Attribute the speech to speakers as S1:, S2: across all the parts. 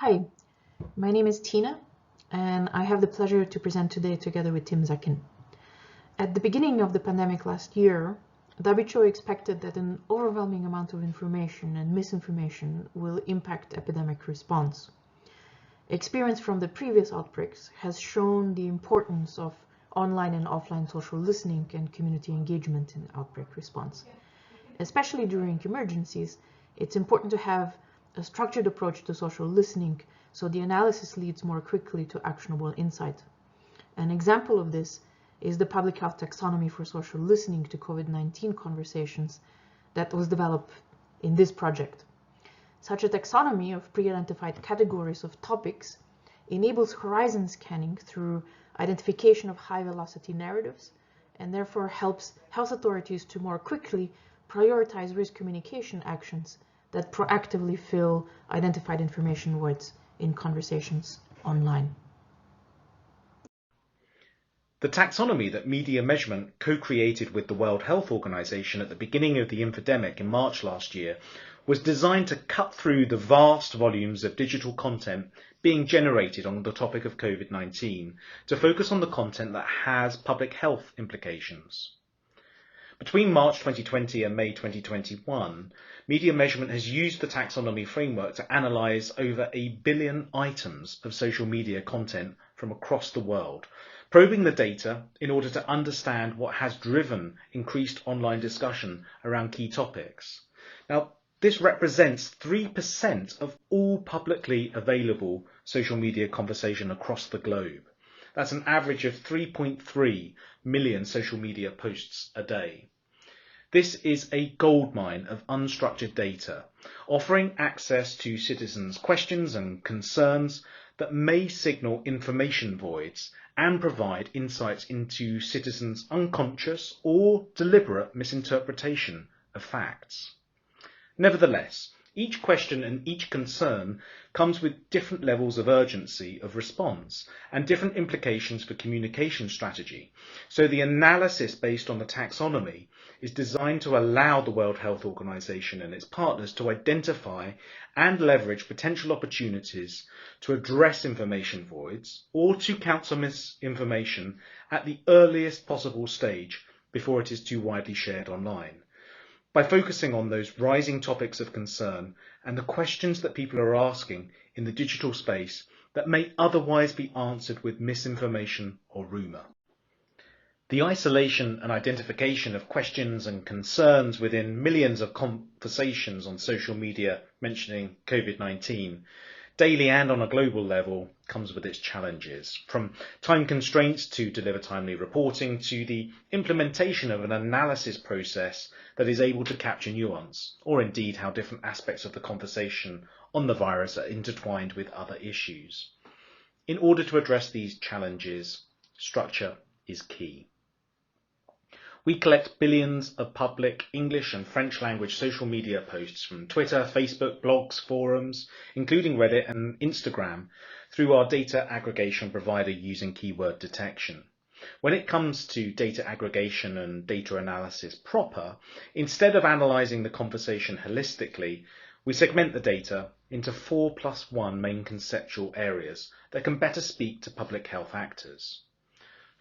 S1: Hi, my name is Tina, and I have the pleasure to present today together with Tim Zecchin. At the beginning of the pandemic last year, WHO expected that an overwhelming amount of information and misinformation will impact epidemic response. Experience from the previous outbreaks has shown the importance of online and offline social listening and community engagement in outbreak response. Especially during emergencies, it's important to have a structured approach to social listening so the analysis leads more quickly to actionable insight. An example of this is the public health taxonomy for social listening to COVID-19 conversations that was developed in this project. Such a taxonomy of pre-identified categories of topics enables horizon scanning through identification of high-velocity narratives and therefore helps health authorities to more quickly prioritize risk communication actions that proactively fill identified information voids in conversations online.
S2: The taxonomy that Media Measurement co-created with the World Health Organization at the beginning of the infodemic in March last year was designed to cut through the vast volumes of digital content being generated on the topic of COVID-19 to focus on the content that has public health implications. Between March 2020 and May 2021, Media Measurement has used the taxonomy framework to analyse over 1 billion items of social media content from across the world, probing the data in order to understand what has driven increased online discussion around key topics. Now, this represents 3% of all publicly available social media conversation across the globe. That's an average of 3.3 million social media posts a day. This is a goldmine of unstructured data, offering access to citizens' questions and concerns that may signal information voids and provide insights into citizens' unconscious or deliberate misinterpretation of facts. Nevertheless, each question and each concern comes with different levels of urgency of response and different implications for communication strategy. So the analysis based on the taxonomy is designed to allow the World Health Organization and its partners to identify and leverage potential opportunities to address information voids or to counsel misinformation at the earliest possible stage before it is too widely shared online. By focusing on those rising topics of concern and the questions that people are asking in the digital space that may otherwise be answered with misinformation or rumour. The isolation and identification of questions and concerns within millions of conversations on social media mentioning COVID-19 daily and on a global level comes with its challenges, from time constraints to deliver timely reporting to the implementation of an analysis process that is able to capture nuance, or indeed how different aspects of the conversation on the virus are intertwined with other issues. In order to address these challenges, structure is key. We collect billions of public English and French language social media posts from Twitter, Facebook, blogs, forums, including Reddit and Instagram, through our data aggregation provider using keyword detection. When it comes to data aggregation and data analysis proper, instead of analysing the conversation holistically, we segment the data into 4+1 main conceptual areas that can better speak to public health actors.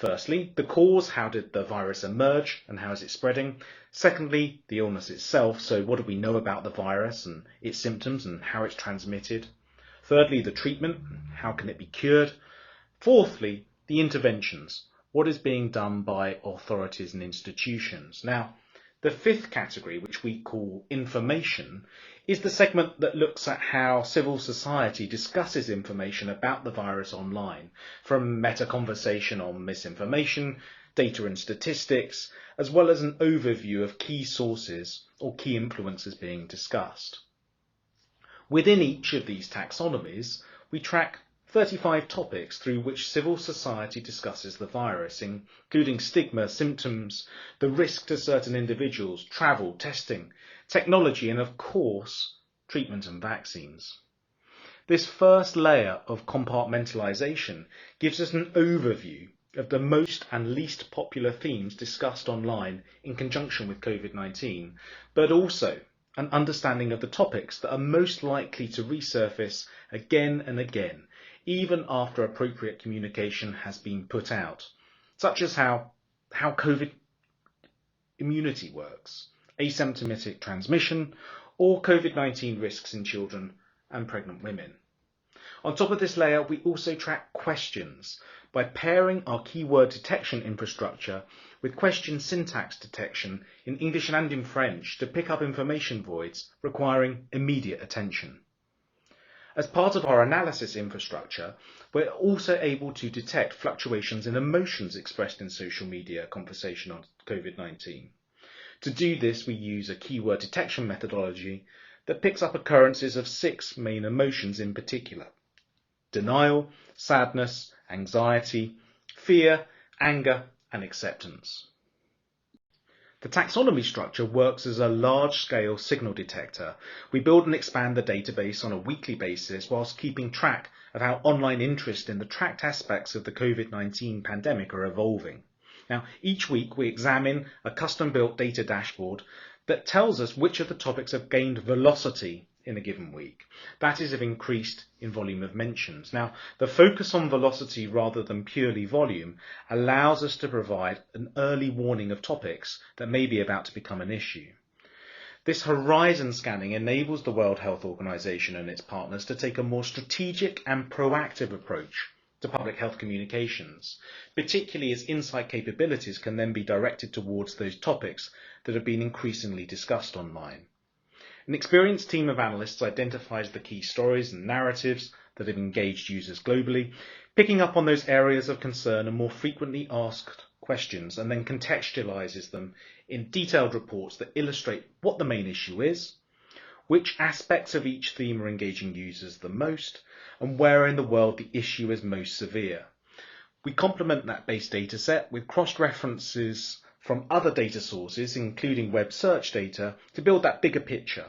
S2: Firstly, the cause, how did the virus emerge and how is it spreading? Secondly, the illness itself, so what do we know about the virus and its symptoms and how it's transmitted? Thirdly, the treatment, how can it be cured? Fourthly, the interventions, what is being done by authorities and institutions? Now, the fifth category, which we call information, is the segment that looks at how civil society discusses information about the virus online, from meta-conversation on misinformation, data and statistics, as well as an overview of key sources or key influences being discussed. Within each of these taxonomies, we track 35 topics through which civil society discusses the virus, including stigma, symptoms, the risk to certain individuals, travel, testing, technology, and of course, treatment and vaccines. This first layer of compartmentalization gives us an overview of the most and least popular themes discussed online in conjunction with COVID-19, but also an understanding of the topics that are most likely to resurface again and again, even after appropriate communication has been put out, such as how COVID immunity works, asymptomatic transmission, or COVID-19 risks in children and pregnant women. On top of this layer, we also track questions by pairing our keyword detection infrastructure with question syntax detection in English and in French to pick up information voids requiring immediate attention. As part of our analysis infrastructure, we're also able to detect fluctuations in emotions expressed in social media conversation on COVID-19. To do this, we use a keyword detection methodology that picks up occurrences of 6 main emotions in particular: denial, sadness, anxiety, fear, anger, and acceptance. The taxonomy structure works as a large-scale signal detector. We build and expand the database on a weekly basis whilst keeping track of how online interest in the tracked aspects of the COVID-19 pandemic are evolving. Now, each week we examine a custom-built data dashboard that tells us which of the topics have gained velocity in a given week. That is, have increased in volume of mentions. Now, the focus on velocity rather than purely volume allows us to provide an early warning of topics that may be about to become an issue. This horizon scanning enables the World Health Organization and its partners to take a more strategic and proactive approach to public health communications, particularly as insight capabilities can then be directed towards those topics that have been increasingly discussed online. An experienced team of analysts identifies the key stories and narratives that have engaged users globally, picking up on those areas of concern and more frequently asked questions, and then contextualizes them in detailed reports that illustrate what the main issue is, which aspects of each theme are engaging users the most, and where in the world the issue is most severe. We complement that base data set with cross-references from other data sources, including web search data, to build that bigger picture.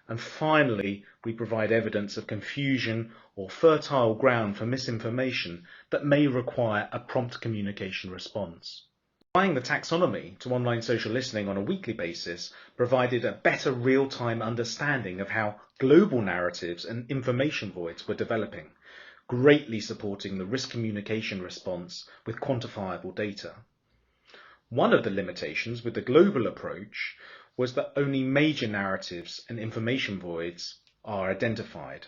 S2: And finally, we provide evidence of confusion or fertile ground for misinformation that may require a prompt communication response. Applying the taxonomy to online social listening on a weekly basis provided a better real-time understanding of how global narratives and information voids were developing, greatly supporting the risk communication response with quantifiable data. One of the limitations with the global approach was that only major narratives and information voids are identified.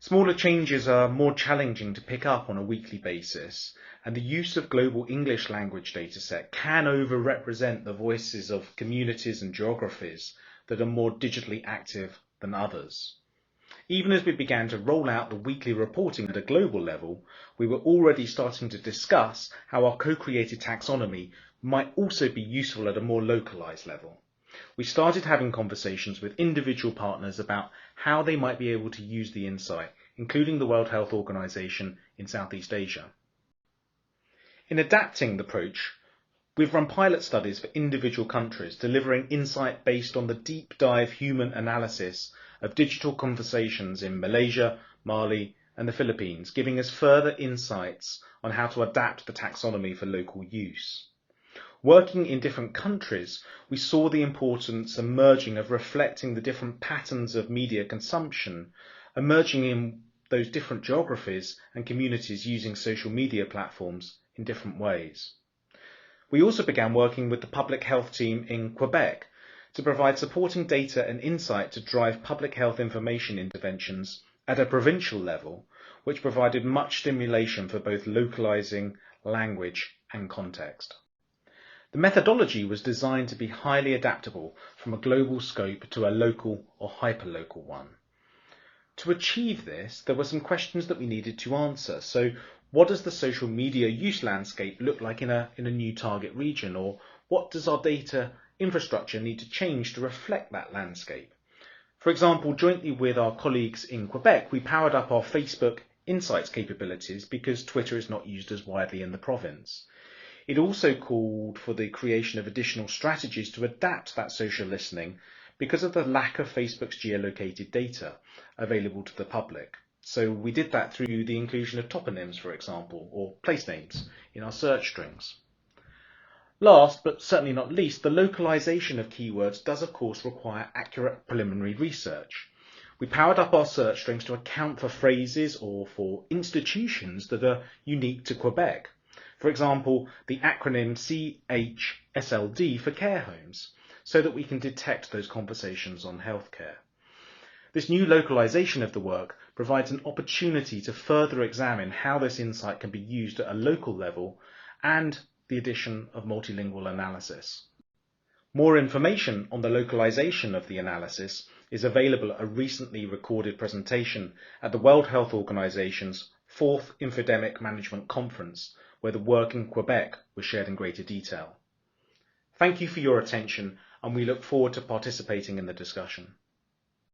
S2: Smaller changes are more challenging to pick up on a weekly basis, and the use of global English language dataset can overrepresent the voices of communities and geographies that are more digitally active than others. Even as we began to roll out the weekly reporting at a global level, we were already starting to discuss how our co-created taxonomy might also be useful at a more localized level. We started having conversations with individual partners about how they might be able to use the insight, including the World Health Organization in Southeast Asia. In adapting the approach, we've run pilot studies for individual countries, delivering insight based on the deep dive human analysis of digital conversations in Malaysia, Mali, and the Philippines, giving us further insights on how to adapt the taxonomy for local use. Working in different countries, we saw the importance emerging of reflecting the different patterns of media consumption emerging in those different geographies and communities using social media platforms in different ways. We also began working with the public health team in Quebec to provide supporting data and insight to drive public health information interventions at a provincial level, which provided much stimulation for both localizing language and context. The methodology was designed to be highly adaptable from a global scope to a local or hyperlocal one. To achieve this, there were some questions that we needed to answer. So, what does the social media use landscape look like in a new target region? Or what does our data infrastructure need to change to reflect that landscape? For example, jointly with our colleagues in Quebec, we powered up our Facebook Insights capabilities because Twitter is not used as widely in the province. It also called for the creation of additional strategies to adapt that social listening because of the lack of Facebook's geolocated data available to the public. So we did that through the inclusion of toponyms, for example, or place names in our search strings. Last, but certainly not least, the localization of keywords does of course require accurate preliminary research. We powered up our search strings to account for phrases or for institutions that are unique to Quebec. For example, the acronym CHSLD for care homes, so that we can detect those conversations on healthcare. This new localization of the work provides an opportunity to further examine how this insight can be used at a local level and the addition of multilingual analysis. More information on the localization of the analysis is available at a recently recorded presentation at the World Health Organization's 4th Infodemic Management Conference, where the work in Quebec was shared in greater detail. Thank you for your attention, and we look forward to participating in the discussion.